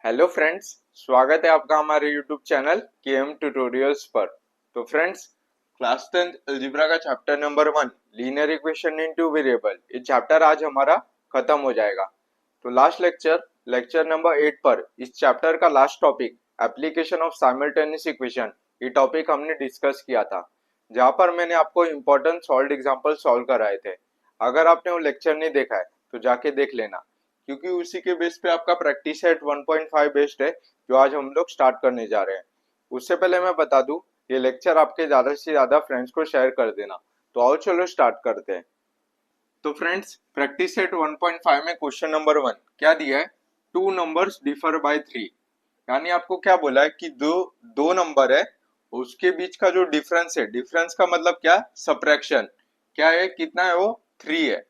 Hello friends, स्वागत है आपका हमारे यूट्यूब चैनल केएम ट्यूटोरियल्स पर। तो फ्रेंड्स, क्लास 10 अलजेब्रा का chapter number 1 linear equation in two variable, ये चैप्टर आज हमारा खत्म हो जाएगा। तो लास्ट लेक्चर नंबर 8 पर इस चैप्टर का last topic application of simultaneous equation, ये टॉपिक हमने डिस्कस किया था, जहां पर मैंने आपको इम्पोर्टेंट सॉल्व एग्जांपल सॉल्व कराए थे। अगर आपने वो लेक्चर नहीं देखा है तो जाके देख लेना, क्योंकि उसी के बेस पे आपका प्रैक्टिस सेट 1.5 बेस्ड है, जो आज हम लोग स्टार्ट करने जा रहे हैं। उससे पहले मैं बता दूं, ये लेक्चर आपके ज्यादा से ज्यादा फ्रेंड्स को शेयर कर देना। तो आओ चलो स्टार्ट करते हैं। तो फ्रेंड्स, प्रैक्टिस सेट 1.5 में क्वेश्चन नंबर 1 क्या दिया है? Two numbers differ by 3। यानी आपको क्या बोला है कि दो दो नंबर है, उसके बीच का जो डिफरेंस है, डिफरेंस का मतलब क्या? सब्ट्रैक्शन। क्या है? कितना है वो? 3 है।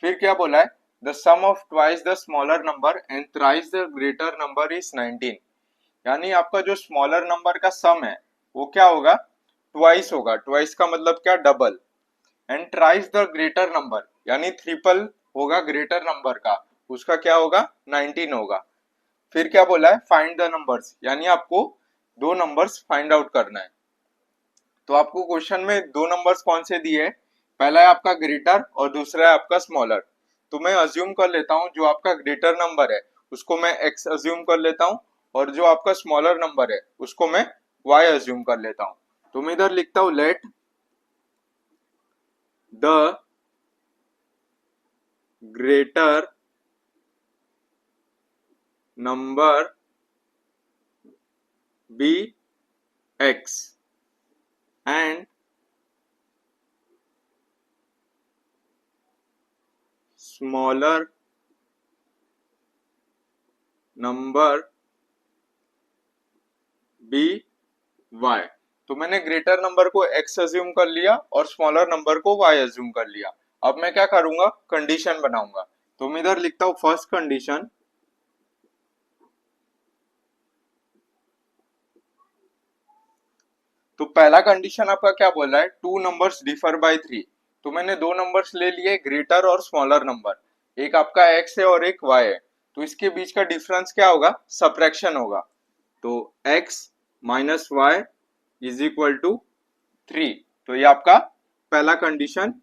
फिर क्या बोला है? The sum of twice the smaller number and thrice the greater number is 19। यानी आपका जो स्मॉलर नंबर का सम है वो क्या होगा? ट्वाइस होगा। ट्वाइस का मतलब क्या? Double. And ट्राइस the greater number, यानी ट्रिपल होगा ग्रेटर नंबर का, उसका क्या होगा? 19 होगा। फिर क्या बोला है? फाइंड द नंबर्स, यानी आपको दो नंबर्स फाइंड आउट करना है। तो आपको क्वेश्चन में दो नंबर्स कौन से दिए हैं? पहला है आपका ग्रेटर और दूसरा है आपका स्मॉलर। तो मैं अज्यूम कर लेता हूं जो आपका ग्रेटर नंबर है उसको मैं x अज्यूम कर लेता हूं, और जो आपका स्मॉलर नंबर है उसको मैं y अज्यूम कर लेता हूं। तो मैं इधर लिखता हूं let the greater number be x and smaller number be y। तो मैंने ग्रेटर नंबर को x अज्यूम कर लिया और स्मॉलर नंबर को y अज्यूम कर लिया। अब मैं क्या करूंगा? कंडीशन बनाऊंगा। तो मैं इधर लिखता हूं फर्स्ट कंडीशन। तो पहला कंडीशन आपका क्या बोल रहा है? Two numbers differ by 3। तो मैंने दो नंबर्स ले लिए, ग्रेटर और स्मॉलर नंबर। एक आपका x है और एक y है। तो इसके बीच का डिफरेंस क्या होगा? सब्ट्रैक्शन होगा। तो x minus y is equal to 3। तो ये आपका पहला कंडीशन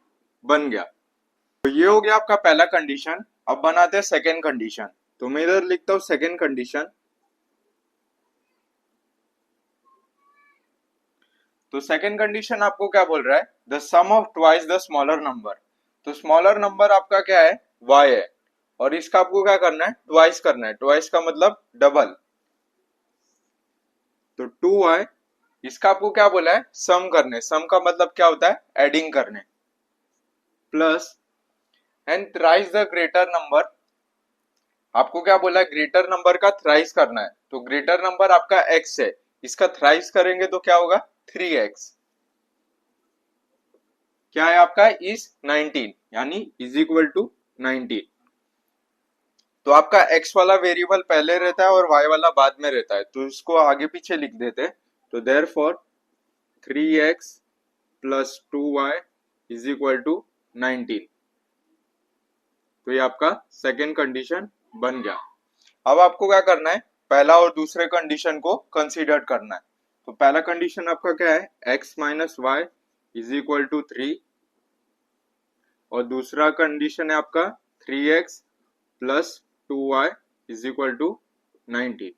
बन गया। तो ये हो गया आपका पहला कंडीशन। अब बनाते हैं सेकेंड कंडीशन। तो मैं इधर लिखता हूं सेकेंड कंडीशन। तो सेकेंड कंडीशन आपको क्या बोल रहा है? The sum of twice the smaller number. तो स्मॉलर नंबर आपका क्या है? y है, और इसका आपको क्या करना है? ट्वाइस करना है। ट्वाइस का मतलब डबल। तो 2y, इसका आपको क्या बोला है? सम करने। सम का मतलब क्या होता है? एडिंग करने। Plus and thrice the greater number, आपको क्या बोला है? ग्रेटर नंबर का थ्राइस करना है। तो ग्रेटर नंबर आपका x है, इसका थ्राइस करेंगे तो क्या होगा? 3x। क्या है आपका? इज 19, यानी इज इक्वल टू 19। तो आपका x वाला वेरिएबल पहले रहता है और y वाला बाद में रहता है, तो इसको आगे पीछे लिख देते हैं। तो therefore 3x plus 2y is equal to 19। तो ये आपका सेकेंड कंडीशन बन गया। अब आपको क्या करना है? पहला और दूसरे कंडीशन को कंसीडर करना है। तो पहला कंडीशन आपका क्या है? x minus y is equal to 3, और दूसरा कंडीशन है आपका 3x plus 2y is equal to 19।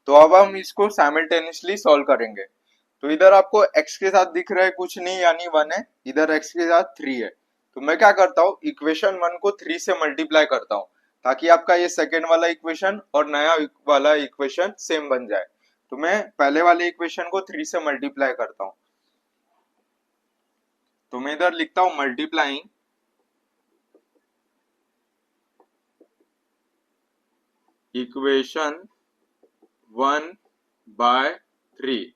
तो अब हम इसको साइमल्टेनियसली सॉल्व करेंगे। तो इधर आपको x के साथ दिख रहा है कुछ नहीं, यानी 1 है। इधर x के साथ 3 है। तो मैं क्या करता हूँ? इक्वेशन 1 को 3 से मल्टीप्लाई करता हूँ, ताकि आपका ये सेकेंड वाला इक्वेशन और नया वाला इक्वेशन सेम बन जाए। तो मैं पहले वाले इक्वेशन को 3 से मल्टीप्लाई करता हूँ। तो मैं इधर लिखता हूँ मल्टीप्लाइंग इक्वेशन 1 बाय 3।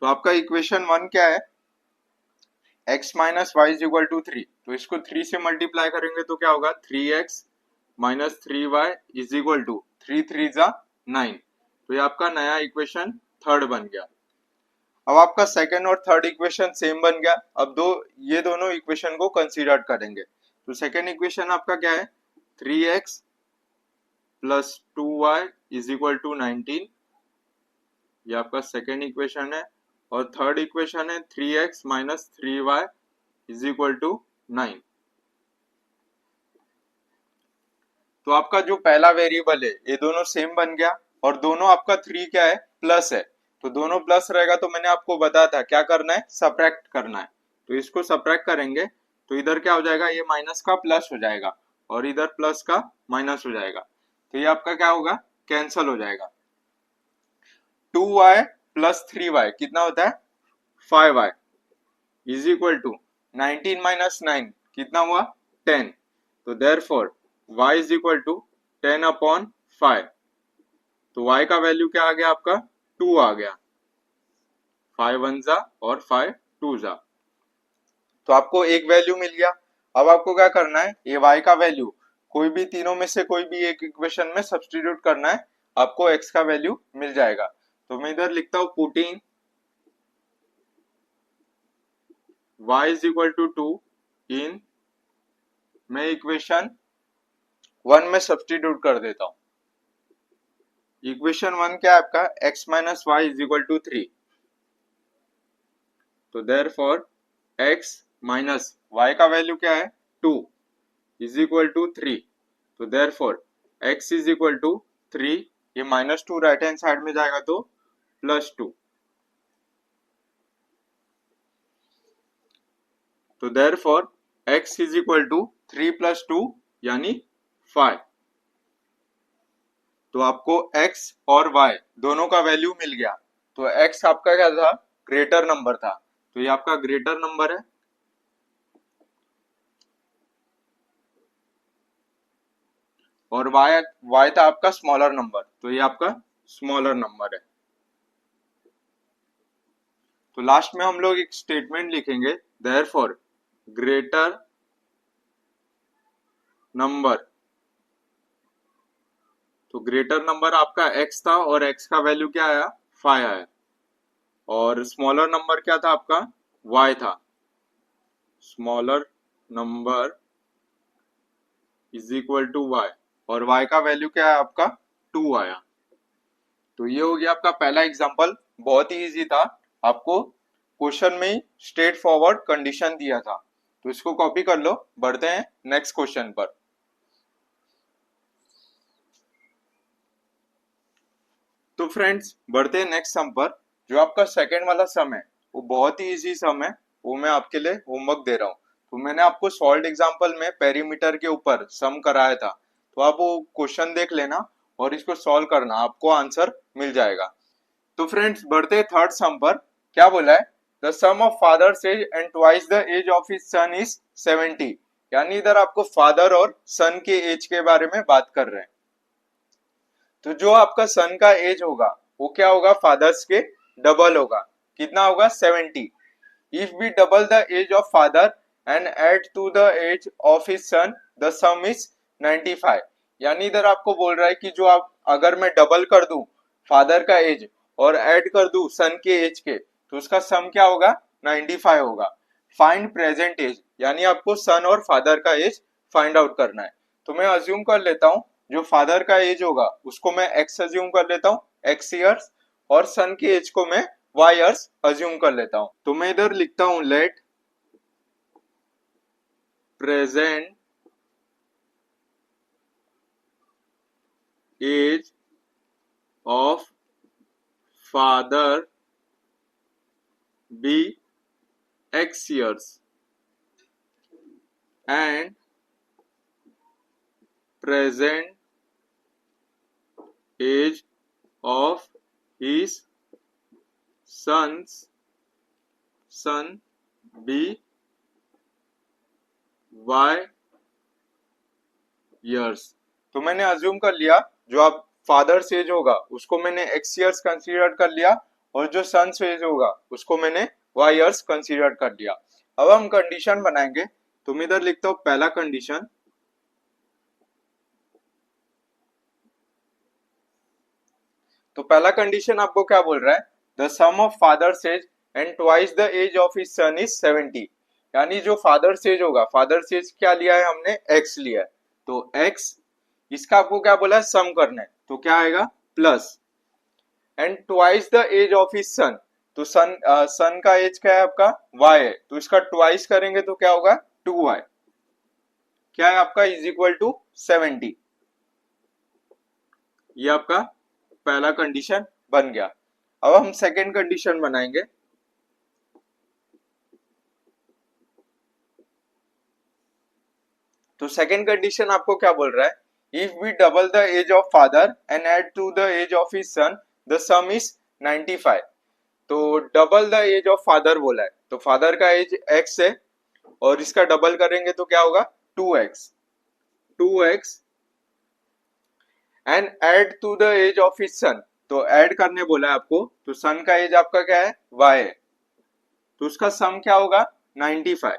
तो आपका इक्वेशन 1 क्या है? x minus y is equal to 3। तो इसको 3 से मल्टीप्लाई करेंगे तो क्या होगा? 3x minus 3y is equal to 3 3 जा 9। तो ये आपका नया इक्वेशन थर्ड बन गया। अब आपका सेकेंड और थर्ड इक्वेशन सेम बन गया। अब ये दोनों इक्वेशन को कंसीडर करेंगे। तो सेकेंड इक्वेशन आपका क्या है? 3x plus 2y is equal to 19, ये आपका सेकेंड इक्वेशन है। और थर्ड इक्वेशन है 3x minus 3y is equal to 9। तो आपका जो पहला वेरिएबल है ये दोनों सेम बन गया, और दोनों आपका 3 क्या है, प्लस है। तो दोनों प्लस रहेगा तो मैंने आपको बताया था क्या करना है, सब्ट्रैक्ट करना है। तो इसको सब्ट्रैक्ट करेंगे तो इधर क्या हो जाएगा, ये माइनस का प्लस हो जाएगा और इधर प्लस का माइनस हो जाएगा। तो ये आपका क्या होगा, कैंसल हो जाएगा। 2y प्लस 3y कितना होता है, 5y is equal to 19 minus 9 कितना हुआ, 10। तो therefore y is equal to 10 upon 5। तो y का वैल्यू क्या आ गया आपका, 2 आ गया। 5 वन जा और 5 टू जा, तो आपको एक वैल्यू मिल गया। अब आपको क्या करना है, ये y का वैल्यू कोई भी तीनों में से कोई भी एक इक्वेशन में सब्स्टिट्यूट करना है, आपको x का वैल्यू मिल जाएगा। तो मैं इधर लिखता हूं putting y is equal to 2 in, मैं इक्वेशन 1 में सब्स्टिट्यूट कर देता हूं। इक्वेशन 1 क्या है आपका, x minus y is equal to 3। तो देयरफॉर x माइनस y का वैल्यू क्या है, 2 इज इक्वल टू 3। तो therefore x is equal to 3, ये माइनस 2 राइट हैंड साइड में जाएगा तो प्लस 2। तो therefore x is equal to 3 plus 2 यानी 5। तो आपको x और y दोनों का वैल्यू मिल गया। तो x आपका क्या था, ग्रेटर नंबर था, तो ये आपका ग्रेटर नंबर है। और y था आपका स्मॉलर नंबर, तो ये आपका स्मॉलर नंबर है। तो लास्ट में हम लोग एक स्टेटमेंट लिखेंगे, देयरफॉर ग्रेटर नंबर। तो ग्रेटर नंबर आपका x था और x का वैल्यू क्या आया, 5 आया। और स्मॉलर नंबर क्या था आपका, y था। Smaller number is equal to y, और y का वैल्यू क्या है आपका, 2 आया। तो ये हो गया आपका पहला एग्जांपल, बहुत ही इजी था। आपको क्वेश्चन में ही स्ट्रेट फॉरवर्ड कंडीशन दिया था, तो इसको कॉपी कर लो। बढ़ते हैं नेक्स्ट क्वेश्चन पर। तो फ्रेंड्स बढ़ते हैं नेक्स्ट सम पर। जो आपका सेकंड वाला सम है वो बहुत ही इजी सम है, वो मैं आपके लिए होमवर्क दे रहा हूँ। तो मैंने आपको सॉल्व एग्जांपल में पेरीमीटर के ऊपर सम कराया था, तो आप वो क्वेश्चन देख लेना और इसको सॉल्व करना, आपको आंसर मिल जाएगा। तो फ्रेंड्स बढ़ते हैं थर्ड सम पर। क्या बोला है, the sum of father's age and twice the age of his son is 70। यानी इधर आपको फादर और सन के एज के बारे में बात कर रहे हैं। तो जो आपका सन का एज होगा वो क्या होगा, फादर्स के डबल होगा। कितना होगा, 70। If we double the age of father and add to the age of his son the sum is 95। यानी इधर आपको बोल रहा है कि जो आप अगर मैं डबल कर दूं फादर का एज और ऐड कर दूं सन के एज के, तो उसका सम क्या होगा, 95 होगा। फाइंड प्रेजेंट एज, यानी आपको सन और फादर का एज फाइंड आउट करना है। तो मैं अज्यूम कर लेता हूं जो फादर का एज होगा उसको मैं x अज्यूम कर लेता हूं, x ईयर्स, और सन के एज को मैं y ईयर्स अज्यूम कर लेता हूं। तो मैं इधर लिखता हूं let present age of father be x years and present age of his son be y years। तो मैंने अज्यूम कर लिया जो आप फादर एज होगा उसको मैंने x years कंसीडर कर लिया, और जो सन एज होगा उसको मैंने y years कंसीडर कर लिया। अब हम कंडीशन बनाएंगे। तो मैं इधर लिखता हूं पहला कंडीशन, तो पहला कंडीशन आपको क्या बोल रहा है, the sum of father's age and twice the age of his son is 70। यानी जो फादर्स एज होगा, फादर्स एज क्या लिया है हमने, x लिया है, तो x इसका आपको क्या बोला है, सम करना है, तो क्या आएगा plus, and twice the age of his son, तो सन का एज क्या है आपका y है, तो इसका ट्वाइस करेंगे तो क्या होगा 2y, क्या है आपका इज इक्वल टू 70। ये आपका पहला कंडीशन बन गया। अब हम सेकेंड कंडीशन बनाएंगे। तो सेकेंड कंडीशन आपको क्या बोल रहा है, if we double the age of father and add to the age of his son the sum is 95। तो double the age of father बोला है, तो फादर का एज x है और इसका डबल करेंगे तो क्या होगा 2x, 2x and add to the age of his son, तो ऐड करने बोला है आपको, तो सन का एज आपका क्या है y है, तो उसका सम क्या होगा 95।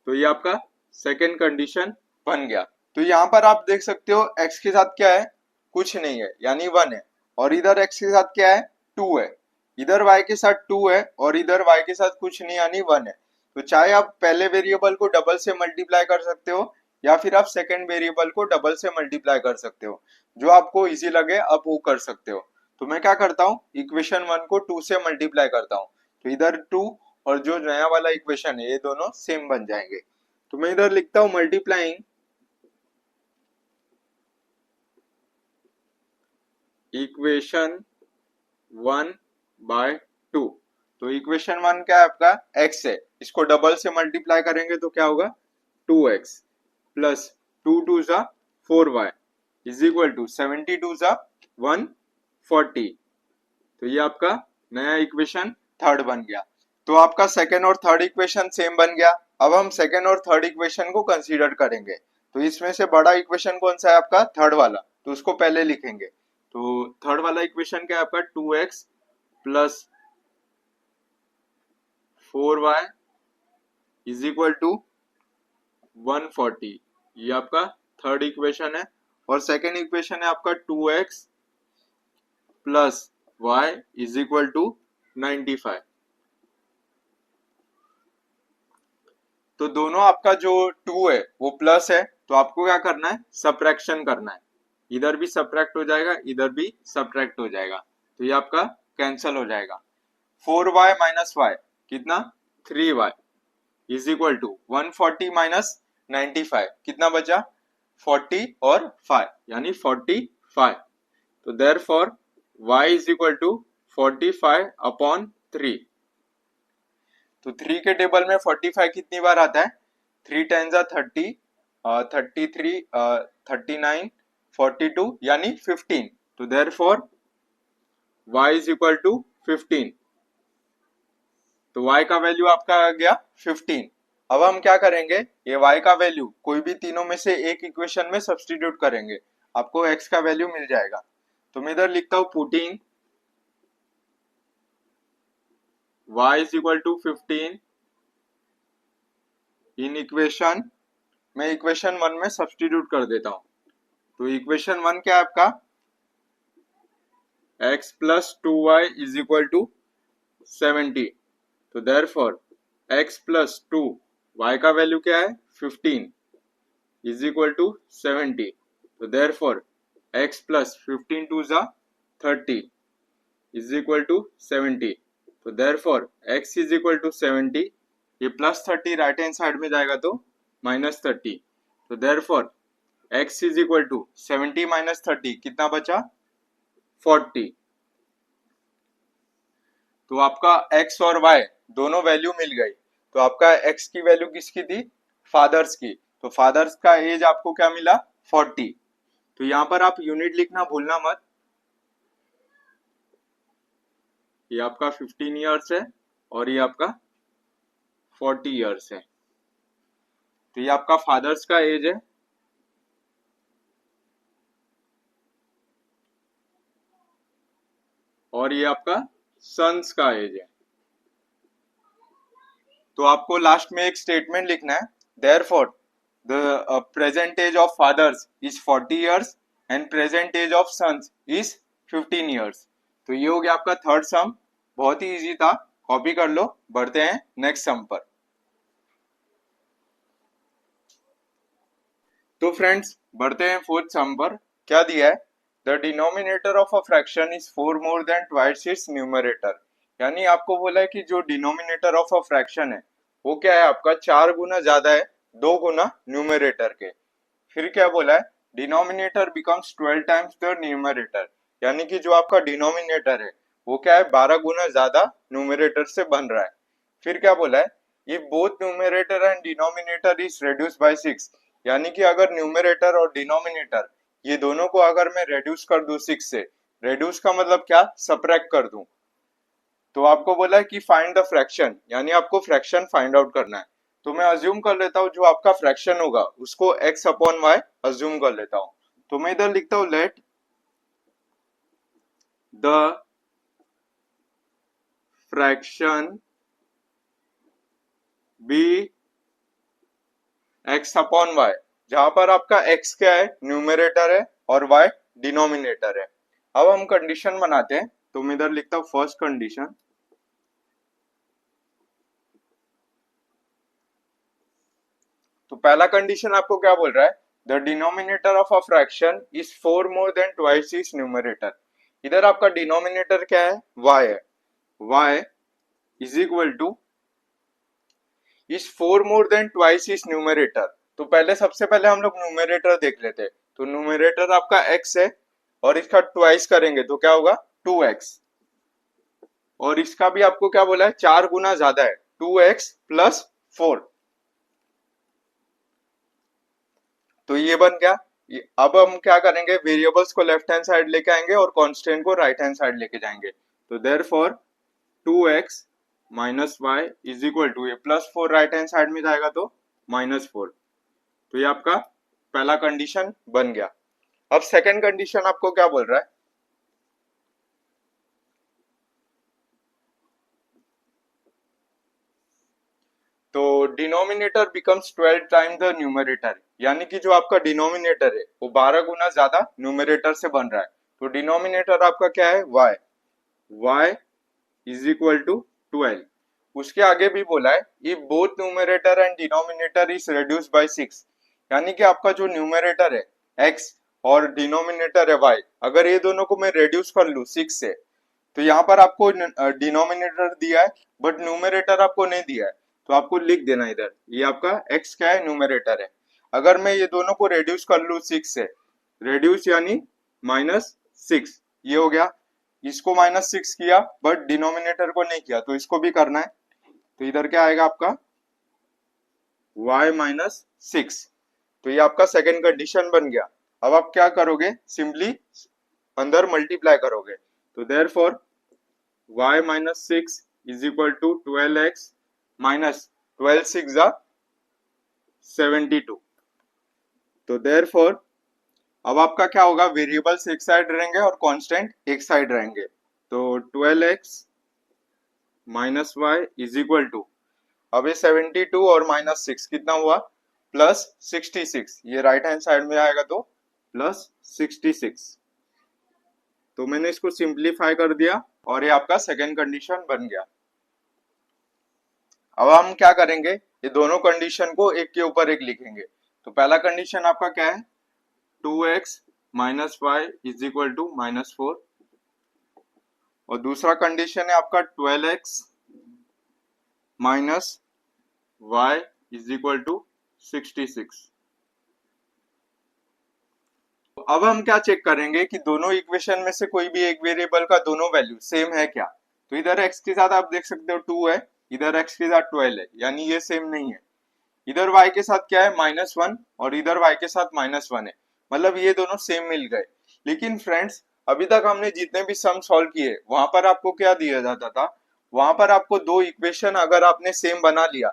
तो ये आपका सेकेंड कंडीशन बन गया। तो यहाँ पर आप देख सकते हो x के साथ क्या है, कुछ नहीं है यानी 1 है, और इधर x के साथ क्या है 2 है, इधर y के साथ 2 है और इधर y के साथ कुछ नहीं यानी 1 है। तो चाहे आप पहले वेरिएबल को डबल से मल्टीप्लाई कर सकते हो या फिर आप सेकेंड वेरिएबल को डबल से मल्टीप्लाई कर सकते हो, जो आपको इजी लगे आप वो कर सकते हो। तो मैं क्या करता हूँ, इक्वेशन 1 को 2 से मल्टीप्लाई करता हूँ, तो इधर 2 और जो नया वाला इक्वेशन है ये दोनों सेम बन जाएंगे। तो मैं इधर लिखता हूं मल्टीप्लाइंग इक्वेशन 1 बाय 2। तो इक्वेशन 1 क्या है आपका x है, इसको डबल से मल्टीप्लाई करेंगे तो क्या होगा 2x प्लस 2 2 जा 4y इज इक्वल टू 72 जा 140। तो ये आपका नया इक्वेशन थर्ड बन गया। तो आपका सेकेंड और थर्ड इक्वेशन सेम बन गया। अब हम सेकेंड और थर्ड इक्वेशन को कंसीडर करेंगे। तो इसमें से बड़ा इक्वेशन कौन सा है आपका थर्ड वाला, तो उसको पहले लिखेंगे। तो थर्ड वाला इक्वेशन क्या है आपका 2x plus 4y is equal to 140। ये आपका थर्ड इक्वेशन है। और सेकेंड इक्वेशन है आपका 2x plus y is equal to 95। तो दोनों आपका जो 2 है वो प्लस है, तो आपको क्या करना है सब्ट्रैक्शन करना है, इधर भी सब्ट्रैक्ट हो जाएगा इधर भी सब्ट्रैक्ट हो जाएगा, तो ये आपका कैंसिल हो जाएगा। 4y माइनस y कितना 3y is equal to 140 minus 95 कितना बचा 40 और 5 यानी 45। तो therefore y is equal to 45 upon 3। तो 3 के टेबल में 45 कितनी बार आता है, 3 टेन जा 30, 33, 39, 42 यानी 15। तो therefore y is equal to 15। तो y का वैल्यू आपका आ गया 15। अब हम क्या करेंगे, ये y का वैल्यू कोई भी तीनों में से एक इक्वेशन में सब्स्टिट्यूट करेंगे, आपको x का वैल्यू मिल जाएगा। तो मैं इधर लिखता हूं putting y is equal to 15 in equation, मैं इक्वेशन 1 में सब्स्टिट्यूट कर देता हूं। तो इक्वेशन 1 क्या है आपका x plus 2y is equal to 70। तो देयरफॉर x प्लस 2 y का वैल्यू क्या है 15 इज इक्वल टू 70। तो देयरफॉर x प्लस 15 टू जा 30 इज इक्वल टू 70। तो therefore x is equal to 70, ये प्लस 30 राइट हैंड साइड में जाएगा तो माइनस 30। तो therefore x is equal to 70 minus 30 कितना बचा 40। तो आपका x और y दोनों वैल्यू मिल गई। तो आपका x की वैल्यू किसकी थी फादर्स की, तो फादर्स का एज आपको क्या मिला 40। तो यहां पर आप यूनिट लिखना भूलना मत, ये आपका 15 इयर्स है और ये आपका 40 इयर्स है। तो ये आपका फादर्स का एज है और ये आपका सन्स का एज है। तो आपको लास्ट में एक स्टेटमेंट लिखना है, therefore the present age of fathers is 40 years and present age of sons is 15 years. तो ये हो गया आपका थर्ड सम, बहुत ही इजी था, कॉपी कर लो। बढ़ते हैं नेक्स्ट सम पर। तो फ्रेंड्स बढ़ते हैं फोर्थ सम पर। क्या दिया है? The denominator of a fraction is 4 more than twice its numerator. यानी आपको बोला है कि जो डिनोमिनेटर ऑफ अ फ्रैक्शन है वो क्या है आपका 4 गुना ज्यादा है 2 गुना न्यूमरेटर के। फिर क्या बोला है? Denominator becomes 12 times the numerator. यानी कि जो आपका डिनोमिनेटर है वो क्या है 12 गुना ज्यादा न्यूमरेटर से बन रहा है। फिर क्या बोला है? If both numerator and denominator is reduce by 6। यानी कि अगर न्यूमरेटर और डिनोमिनेटर ये दोनों को अगर मैं रेड्यूस कर दूं 6 से, रेड्यूस का मतलब क्या? सबट्रैक्ट कर दूं। तो आपको बोला है कि फाइंड द फ्रैक्शन, यानी आपको फ्रैक्शन फाइंड आउट करना है। तो मैं अज्यूम कर लेता हूँ जो आपका फ्रैक्शन होगा उसको x अपॉन वाई अज्यूम कर लेता हूँ। तो मैं इधर लिखता हूँ let the fraction be x upon y, जहां पर आपका x क्या है? न्यूमरेटर है और y डिनोमिनेटर है। अब हम कंडीशन बनाते हैं। तो मैं इधर लिखता हूँ फर्स्ट कंडीशन। तो पहला कंडीशन आपको क्या बोल रहा है? The denominator of a fraction is 4 more than twice is numerator. इधर आपका डिनोमिनेटर क्या है? y है। y is equal two is 4 more than twice is numerator. तो पहले सबसे पहले हम लोग न्यूमरेटर देख लेते हैं। तो न्यूमरेटर आपका x है और इसका ट्वाइस करेंगे तो क्या होगा? 2x। और इसका भी आपको क्या बोला है? 4 गुना ज्यादा है 2x प्लस 4। तो ये बन गया। अब हम क्या करेंगे? वेरिएबल्स को लेफ्ट हैंड साइड लेके आएंगे और कांस्टेंट को राइट हैंड साइड लेके जाएंगे। तो therefore 2x minus y is equal to, ये प्लस 4 राइट हैंड साइड में जाएगा तो माइनस 4। तो ये आपका पहला कंडीशन बन गया। अब सेकंड कंडीशन आपको क्या बोल रहा है? तो denominator becomes 12 time the numerator. यानी कि जो आपका डिनोमिनेटर है वो 12 गुना ज्यादा न्यूमरेटर से बन रहा है। तो डिनोमिनेटर आपका क्या है? y। y is equal to 12। उसके आगे भी बोला है if both numerator and denominator is reduce by 6। यानी कि आपका जो न्यूमरेटर है x और डिनोमिनेटर है y, अगर ये दोनों को मैं रिड्यूस कर लूं 6 से, तो यहाँ पर आपको डिनोमिनेटर दिया है बट न्यूमरेटर आपको नहीं दिया है। तो आपको लिख देना इधर, ये आपका x क्या है? न्यूमरेटर है। अगर मैं ये दोनों को रिड्यूस कर लूं 6 से, रिड्यूस यानी -6, ये हो गया। इसको -6 किया बट डिनोमिनेटर को नहीं किया, तो इसको भी करना है। तो इधर क्या आएगा आपका? y-6। तो ये आपका सेकेंड कंडीशन बन गया। अब आप क्या करोगे? सिंपली अंदर मल्टीप्लाई करोगे। तो therefore y-6 is equal to 12x minus 12 6 72। तो देयरफॉर अब आपका क्या होगा? वेरिएबल्स एक साइड रहेंगे और कांस्टेंट एक साइड रहेंगे। तो 12x minus y is equal to, अब ये 72 और -6 कितना हुआ? +66। ये राइट हैंड साइड में आएगा तो +66। तो मैंने इसको सिंप्लीफाई कर दिया और ये आपका सेकेंड कंडीशन बन गया। अब हम क्या करेंगे? ये दोनों कंडीशन को एक के ऊपर एक लिखेंगे। तो पहला कंडीशन आपका क्या है? 2x minus y is equal to -4। और दूसरा कंडीशन है आपका 12x minus y is equal to 66। अब हम क्या चेक करेंगे कि दोनों इक्वेशन में से कोई भी एक वेरिएबल का दोनों वैल्यू सेम है क्या। तो इधर x के साथ आप देख सकते हो 2 है, इधर x के साथ 12 है, यानी ये सेम नहीं है। इधर y के साथ क्या है? -1 और इधर y के साथ -1 है, मतलब ये दोनों सेम मिल गए। लेकिन फ्रेंड्स अभी तक हमने जितने भी सम सॉल्व किए वहां पर आपको क्या दिया जाता था? वहां पर आपको दो इक्वेशन अगर आपने सेम बना लिया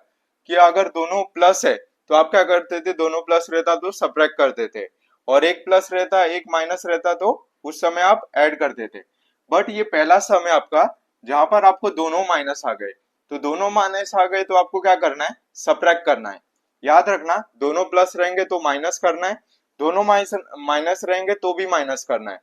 कि अगर दोनों प्लस है तो आप क्या करते थे? दोनों प्लस रहता तो सब्ट्रैक्ट करते थे, और एक प्लस रहता एक माइनस रहता तो उस समय आप ऐड करते थे। बट ये पहला सम है आपका जहां पर आपको दोनों माइनस आ गए। तो दोनों माइनस आ गए तो आपको क्या करना है? सब्ट्रैक्ट करना है। याद रखना, दोनों प्लस रहेंगे तो माइनस करना है, दोनों माइनस रहेंगे तो भी माइनस करना है।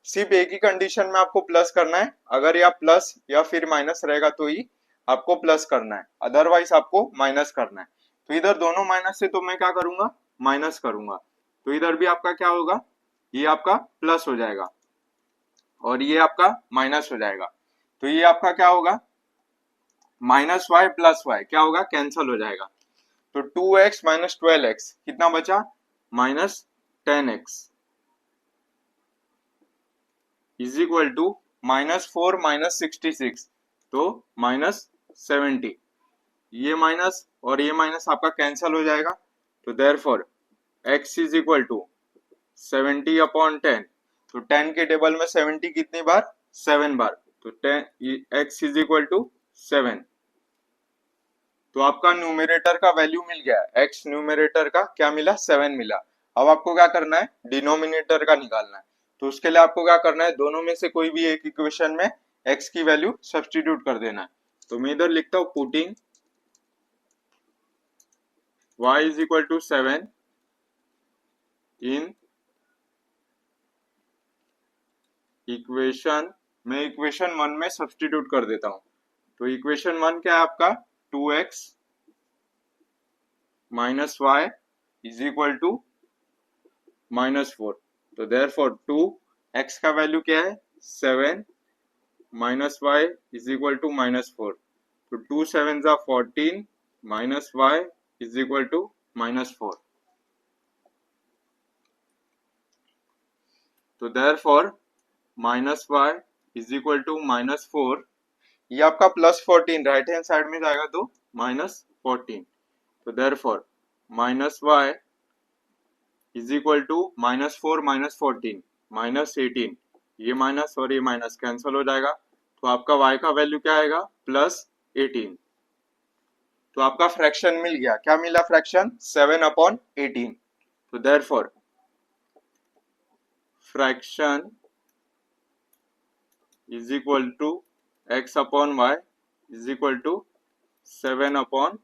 सिर्फ एक ही कंडीशन में आपको प्लस करना है, अगर या प्लस या फिर माइनस रहेगा तो ही आपको प्लस करना है, अदरवाइज आपको माइनस करना है। तो इधर दोनों माइनस है तो मैं क्या करूंगा? माइनस करूंगा। तो इधर भी आपका क्या होगा, ये आपका प्लस हो जाएगा और ये आपका माइनस हो जाएगा। तो ये आपका क्या होगा, माइनस वाई प्लस वाई क्या होगा, कैंसल हो जाएगा। तो 2x माइनस 12x कितना बचा, minus 10x is equal to -4 minus 66, तो -70। ये माइनस और ये माइनस आपका कैंसल हो जाएगा। तो therefore x is equal to 70 upon 10। तो 10 के टेबल में 70 कितनी बार, 7 बार। तो 10 x इज इक्वल टू 7। तो आपका न्यूमरेटर का वैल्यू मिल गया, x न्यूमरेटर का क्या मिला, 7 मिला। अब आपको क्या करना है, डिनोमिनेटर का निकालना है। तो उसके लिए आपको क्या करना है, दोनों में से कोई भी एक इक्वेशन में x की वैल्यू सब्स्टिट्यूट कर देना है। तो मैं इधर लिखता हूं putting y is equal to 7 in equation, मैं इक्वेशन 1 में सब्स्टिट्यूट कर देता हूं। तो इक्वेशन 1 क्या है आपका, 2x minus y is equal to -4। तो देयरफॉर 2x का वैल्यू क्या है, 7 minus y is equal to -4। तो 2 7 जा 14 minus y is equal to -4। तो therefore minus y is equal to -4, ये आपका +14 राइट हैंड साइड में जाएगा तो -14। तो therefore minus y is equal to -4 -14 -18। ये माइनस और ये माइनस कैंसिल हो जाएगा। तो आपका y का वैल्यू क्या आएगा, +18। तो आपका फ्रैक्शन मिल गया, क्या मिला फ्रैक्शन, 7 अपॉन 18। तो therefore fraction is equal to x upon y is equal to 7 upon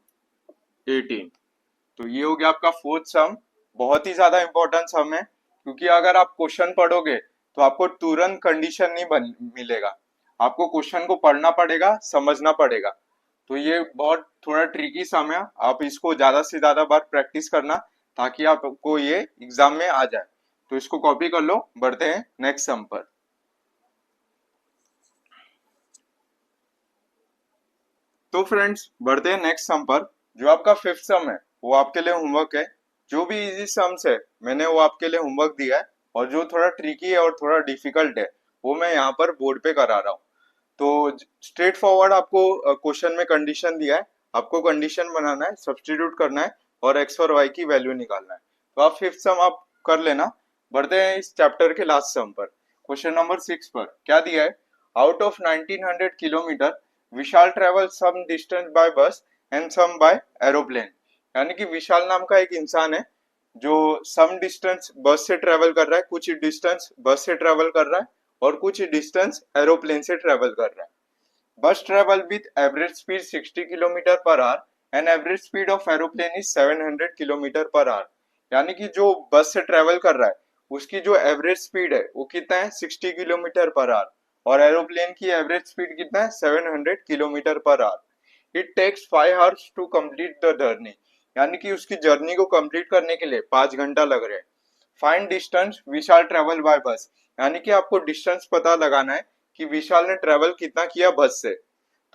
18। तो ये हो गया आपका फोर्थ सम। बहुत ही ज्यादा इंपॉर्टेंट सम है, क्योंकि अगर आप क्वेश्चन पढ़ोगे तो आपको तुरंत कंडीशन नहीं मिलेगा, आपको क्वेश्चन को पढ़ना पड़ेगा, समझना पड़ेगा। तो ये बहुत थोड़ा ट्रिकी सम है, आप इसको ज्यादा से ज्यादा बार प्रैक्टिस करना ताकि आपको ये एग्जाम में आ जाए। तो इसको कॉपी कर लो, बढ़ते हैं नेक्स्ट सम पर। तो फ्रेंड्स बढ़ते हैं नेक्स्ट सम पर। जो आपका फिफ्थ सम है वो आपके लिए होमवर्क है। जो भी इजी सम्स है मैंने वो आपके लिए होमवर्क दिया है, और जो थोड़ा ट्रिकी है और थोड़ा डिफिकल्ट है वो मैं यहाँ पर बोर्ड पे करा रहा हूँ। तो स्ट्रेट फॉरवर्ड आपको क्वेश्चन में कंडीशन दिया है, आपको कंडीशन बनाना है, सब्स्टिट्यूट करना है और एक्स और वाई की वैल्यू निकालना है। तो आप फिफ्थ सम आप कर लेना। बढ़ते हैं इस चैप्टर के लास्ट सम पर। क्वेश्चन नंबर 6 पर क्या दिया है, out of 1900 kilometre Vishal travel some distance by bus and some by aeroplane. यानी कि विशाल नाम का एक इंसान है जो सम डिस्टेंस बस से ट्रेवल कर रहा है, कुछ डिस्टेंस बस से ट्रेवल कर रहा है और कुछ डिस्टेंस एरोप्लेन से ट्रेवल कर रहा है। बस travel with average speed 60 kilometre per our and average speed of aeroplane is 700 kilometre per our. यानी कि जो बस से ट्रेवल कर रहा है उसकी जो एवरेज स्पीड है वो कितना है, 60 किलोमीटर पर आवर, और एरोप्लेन की एवरेज स्पीड कितना है, 700 kilometre per hour. It takes 5 hours to complete the journey. यानी कि उसकी जर्नी को कंप्लीट करने के लिए 5 घंटा लग रहे हैं। Find distance Vishal travel by बस। यानी कि आपको डिस्टेंस पता लगाना है कि विशाल ने ट्रेवल कितना किया बस से।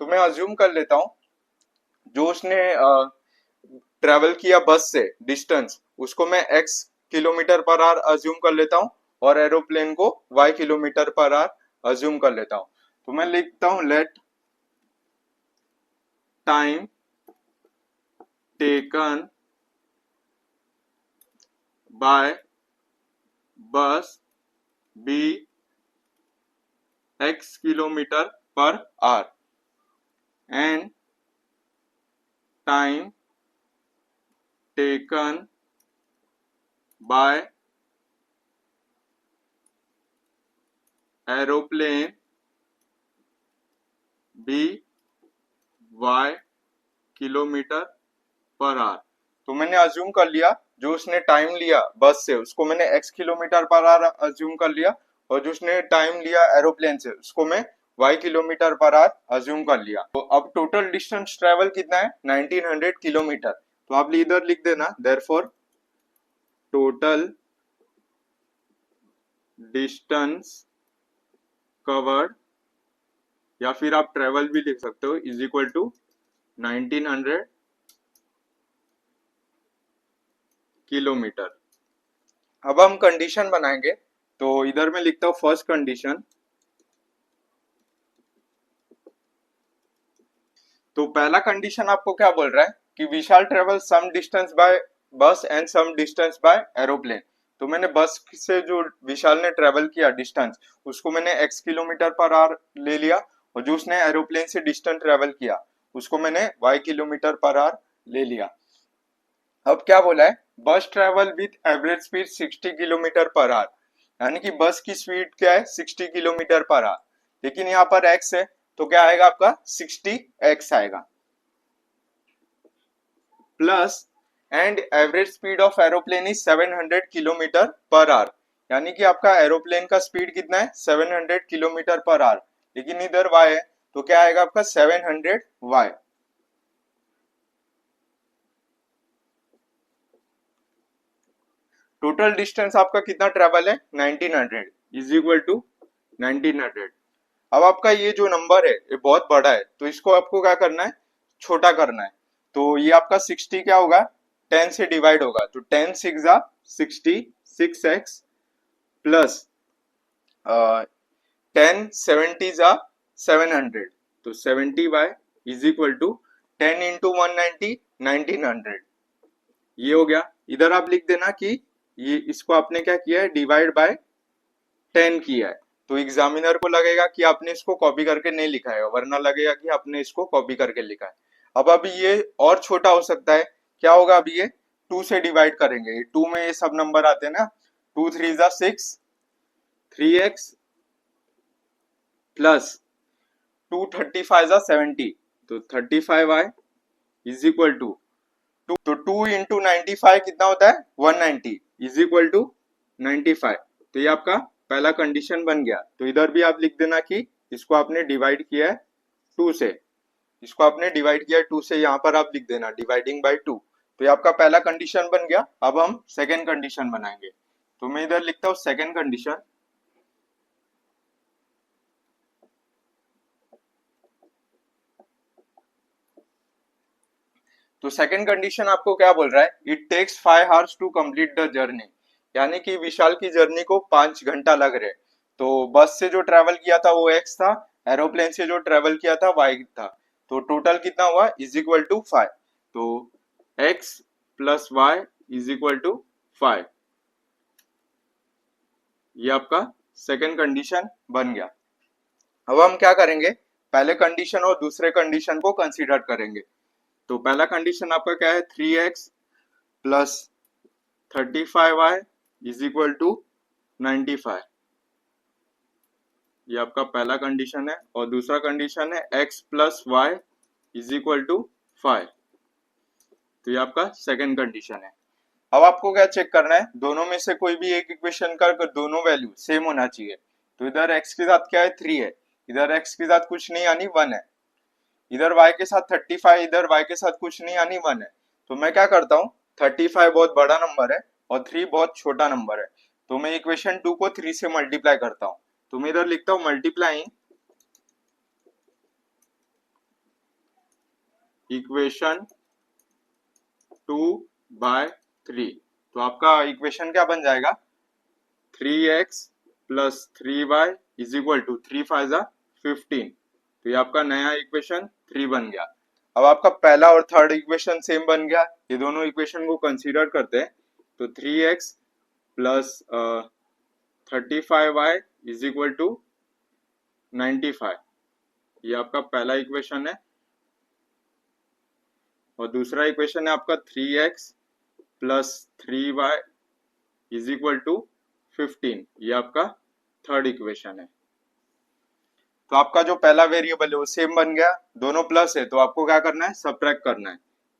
तो मैं अज्यूम कर लेता हूँ जो उसने ट्रेवल किया बस से डिस्टेंस, उसको मैं x kilometre per hour assume कर लेता हूँ और एरोप्लेन को y kilometre per hour assume कर लेता हूँ। तो मैं लिखता हूँ let time taken by bus be x kilometre per hour and time taken by aeroplane be y kilometre per hour. तो मैंने अज्यूम कर लिया जो उसने टाइम लिया बस से उसको मैंने x kilometre per hour assume कर लिया, और जो उसने टाइम लिया एरोप्लेन से उसको मैं y kilometre per hour assume कर लिया। तो अब टोटल डिस्टेंस ट्रेवल कितना है, 1900 किलोमीटर। तो आप इधर लिख देना देयरफॉर टोटल डिस्टेंस कवर्ड, या फिर आप ट्रेवल भी लिख सकते हो, इज इक्वल टू 1900 किलोमीटर। अब हम कंडीशन बनाएंगे, तो इधर मैं लिखता हूं फर्स्ट कंडीशन। तो पहला कंडीशन आपको क्या बोल रहा है कि we shall travel some distance by bus and some distance by aeroplane. तो मैंने बस से जो विशाल ने ट्रेवल किया डिस्टेंस, उसको मैंने x किलोमीटर पर आवर ले लिया, और जो उसने एरोप्लेन से डिस्टेंस ट्रेवल किया उसको मैंने y किलोमीटर पर आवर ले लिया। अब क्या बोला है, बस travel with average speed 60 kilometre per our, यानी कि बस की स्पीड क्या है 60 किलोमीटर पर आवर, लेकिन यहाँ पर x है तो क्या आएगा आपका 60x आएगा, plus and average speed of aeroplane is 700 kilometre per our, यानी कि आपका एरोप्लेन का स्पीड कितना है 700 किलोमीटर पर आवर, लेकिन इधर y है तो क्या आएगा आपका 700y। टोटल डिस्टेंस आपका कितना ट्रेवल है 1900 इज इक्वल टू 1900। अब आपका ये जो नंबर है ये बहुत बड़ा है, तो इसको आपको क्या करना है, छोटा करना है। तो ये आपका 60 क्या होगा 10 से डिवाइड होगा, तो 10 6 जा 60, 6x प्लस 10 70 जा 700, तो 70y is equal to 10 into 190 1900। ये हो गया। इधर आप लिख देना कि ये इसको आपने क्या किया है डिवाइड बाय 10 किया है, तो एग्जामिनर को लगेगा कि आपने इसको कॉपी करके नहीं लिखा है, वरना लगेगा कि आपने इसको कॉपी करके लिखा है। अब अभी ये और छोटा हो सकता है, क्या होगा, अभी ये 2 से डिवाइड करेंगे, 2 में ये सब नंबर आते हैं ना, 2 3 जा 6, 3x प्लस 2 35 जा 70, तो 35y इज इक्वल टू 2, तो 2 इंटू 95 कितना होता है 190 इज इक्वल टू 95। तो ये आपका पहला कंडीशन बन गया। तो इधर भी आप लिख देना कि इसको आपने डिवाइड किया है 2 से, इसको आपने डिवाइड किया है 2 से, यहाँ पर आप लिख देना डिवाइडिंग बाय 2। तो ये आपका पहला कंडीशन बन गया। अब हम सेकेंड कंडीशन बनाएंगे, तो मैं इधर लिखता हूँ सेकेंड कंडीशन। तो सेकंड कंडीशन आपको क्या बोल रहा है, it takes 5 hours to complete the journey, यानी कि विशाल की जर्नी को 5 घंटा लग रहे। तो बस से जो ट्रेवल किया था वो x था, एरोप्लेन से जो ट्रेवल किया था y था, तो टोटल कितना हुआ इज इक्वल टू 5। तो x plus y is equal to 5, ये आपका सेकेंड कंडीशन बन गया। अब हम क्या करेंगे, पहले कंडीशन और दूसरे कंडीशन को कंसीडर करेंगे। तो पहला कंडीशन आपका क्या है 3x plus 35y is equal to 95, ये आपका पहला कंडीशन है। और दूसरा कंडीशन है x plus y is equal to 5, तो ये आपका सेकेंड कंडीशन है। अब आपको क्या चेक करना है, दोनों में से कोई भी एक इक्वेशन का दोनों वैल्यू सेम होना चाहिए। तो इधर x के साथ क्या है 3 है, इधर x के साथ कुछ नहीं यानी 1 है, इधर y के साथ 35, इधर y के साथ कुछ नहीं यानी 1 है। तो मैं क्या करता हूँ, 35 बहुत बड़ा नंबर है और 3 बहुत छोटा नंबर है, तो मैं इक्वेशन 2 को 3 से मल्टीप्लाई करता हूँ। तो मैं इधर लिखता हूँ मल्टीप्लाइंग इक्वेशन 2 बाय 3। तो आपका इक्वेशन क्या बन जाएगा 3x plus 3y is equal to 3 5 जा 15। तो ये आपका नया इक्वेशन 3 बन गया। अब आपका पहला और थर्ड इक्वेशन सेम बन गया, ये दोनों इक्वेशन को कंसीडर करते हैं। तो 3x plus 35y is equal to 95, ये आपका पहला इक्वेशन है। और दूसरा इक्वेशन है आपका 3x plus 3y is equal to 15, ये आपका थर्ड इक्वेशन है। तो आपका जो पहला वेरिएबल है वो सेम बन गया, दोनों प्लस है, तो आपको क्या करना है सब्ट्रैक्ट करना है।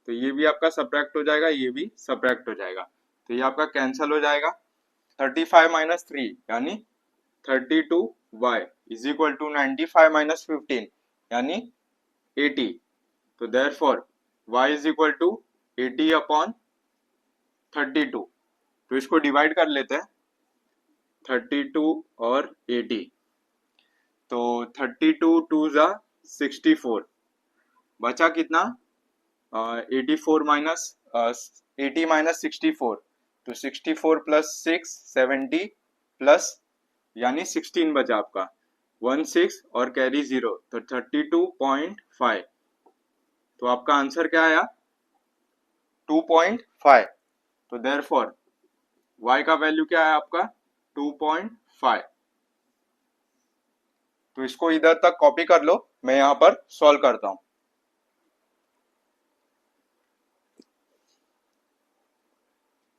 तो ये भी आपका सब्ट्रैक्ट हो जाएगा, ये भी सब्ट्रैक्ट हो जाएगा, तो ये आपका कैंसिल हो जाएगा। 35 माइनस 3 यानी 32y is equal to 95 minus 15 यानी 80। तो therefore y is equal to 80 upon 32। तो इसको डिवाइड कर लेते हैं, 32 और 80। तो 32 2 जा 64, बचा कितना 84 माइनस 80 माइनस 64, तो 64 प्लस 6 70 प्लस यानी 16 बचा आपका 16 और कैरी 0, तो 32.5। तो आपका आंसर क्या आया 2.5। तो देयरफॉर y का वैल्यू क्या है आपका 2.5। तो इसको इधर तक कॉपी कर लो, मैं यहां पर सॉल्व करता हूं।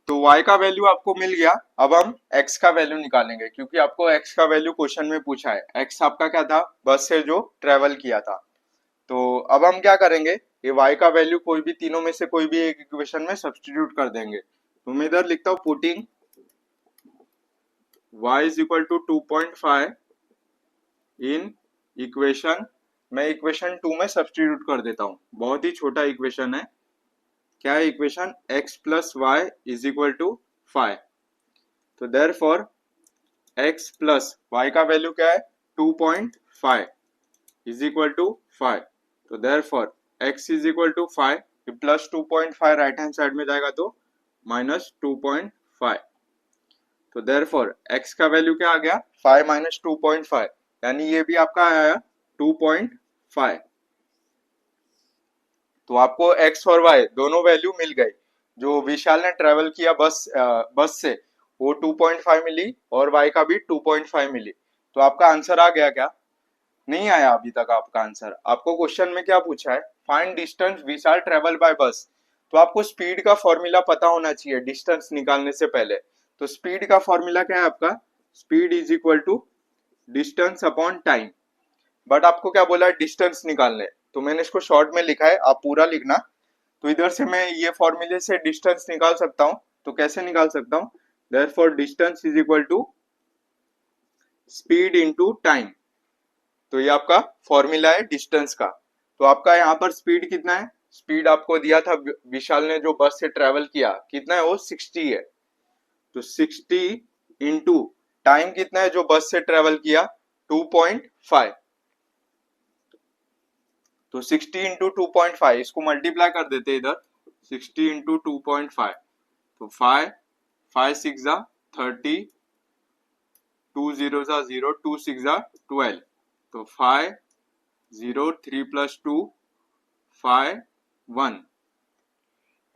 तो y का वैल्यू आपको मिल गया। अब हम x का वैल्यू निकालेंगे, क्योंकि आपको x का वैल्यू क्वेश्चन में पूछा है। x आपका क्या था, बस से जो ट्रेवल किया था। तो अब हम क्या करेंगे, ये y का वैल्यू कोई भी तीनों में से कोई भी एक इक्वेशन में सब्स्टिट्यूट कर देंगे। तो मैं इधर लिखता हूं putting y is equal to 2.5 in equation, मैं इक्वेशन 2 में सब्स्टिट्यूट कर देता हूं। बहुत ही छोटा इक्वेशन है। क्या है equation, x plus y is equal to 5। तो देयरफॉर x प्लस y का वैल्यू क्या है 2.5 इज इक्वल टू 5। तो therefore x is equal to 5, plus 2.5 right hand side में जाएगा तो माइनस 2.5। तो देयरफॉर x का वैल्यू क्या आ गया 5 माइनस 2.5, यानी ये भी आपका आया 2.5। तो आपको x और y दोनों वैल्यू मिल गई। जो विशाल ने ट्रेवल किया बस से वो 2.5 मिली और y का भी 2.5 मिली। तो आपका आंसर आ गया क्या, नहीं आया अभी तक आपका आंसर। आपको क्वेश्चन में क्या पूछा है, find distance Vishal travel by बस। तो आपको स्पीड का फॉर्मूला पता होना चाहिए डिस्टेंस निकालने से पहले। तो स्पीड का फॉर्मूला क्या है आपका, speed is equal to distance upon time. But आपको क्या बोला है, डिस्टेंस निकालने। तो मैंने इसको शॉर्ट में लिखा है, आप पूरा लिखना। तो इधर से मैं ये फॉर्मूले से डिस्टेंस निकाल सकता हूं। तो कैसे निकाल सकता हूं, therefore distance is equal to speed into time. तो ये आपका फॉर्मूला है डिस्टेंस का। तो आपका यहाँ पर स्पीड कितना है, स्पीड आपको दिया था विशाल ने जो बस से ट्रेवल किया, कितना है वो 60 है। तो 60 इंटू टाइम कितना है जो बस से ट्रेवल किया 2.5। तो 60 इंटू 2.5, इसको मल्टीप्लाई कर देते इधर, 60 इंटू 2.5। तो 5 5 6 जा 30, 2 0 जा 0, 2 6 जा 12। तो 5 0 3 प्लस 2 5 1,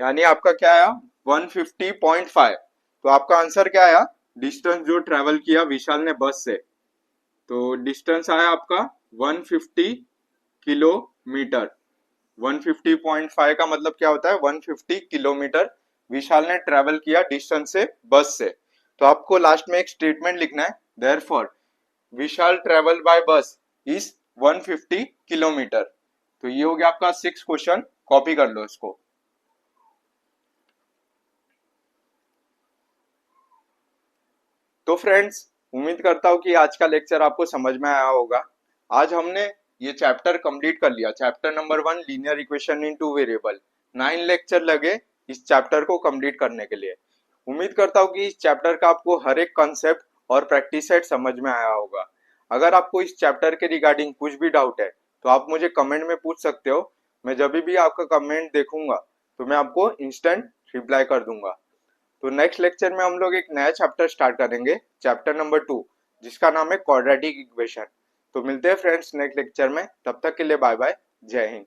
यानी आपका क्या आया 150.5। तो आपका आंसर क्या आया, डिस्टेंस जो ट्रेवल किया विशाल ने बस से, तो डिस्टेंस आया आपका 150 किलोमीटर। 150.5 का मतलब क्या होता है, 150 किलोमीटर विशाल ने ट्रेवल किया डिस्टेंस से बस से। तो आपको लास्ट में एक स्टेटमेंट लिखना है, देयरफॉर विशाल ट्रेवल बाय बस इज 150 किलोमीटर। तो ये हो गया आपका 6 क्वेश्चन, कॉपी कर लो इसको। तो फ्रेंड्स, उम्मीद करता हूँ कि आज का लेक्चर आपको समझ में आया होगा। आज हमने ये चैप्टर कंप्लीट कर लिया, chapter number 1 linear equation in 2 variable. 9 lecture लगे इस चैप्टर को कंप्लीट करने के लिए। उम्मीद करता हूँ कि इस चैप्टर का आपको हर एक कॉन्सेप्ट और प्रैक्टिस सेट समझ में आया होगा। अगर आपको इस चैप्टर के रिगार्डिंग कुछ भी डाउट है तो आप मुझे कमेंट में पूछ सकते हो। मैं जब भी आपका कमेंट देखूंगा तो मैं आपको इंस्टेंट रिप्लाई कर दूंगा। तो नेक्स्ट लेक्चर में हम लोग एक नया चैप्टर स्टार्ट करेंगे, चैप्टर नंबर 2, जिसका नाम है क्वाड्रेटिक इक्वेशन। तो मिलते हैं फ्रेंड्स नेक्स्ट लेक्चर में, तब तक के लिए बाय बाय, जय हिंद।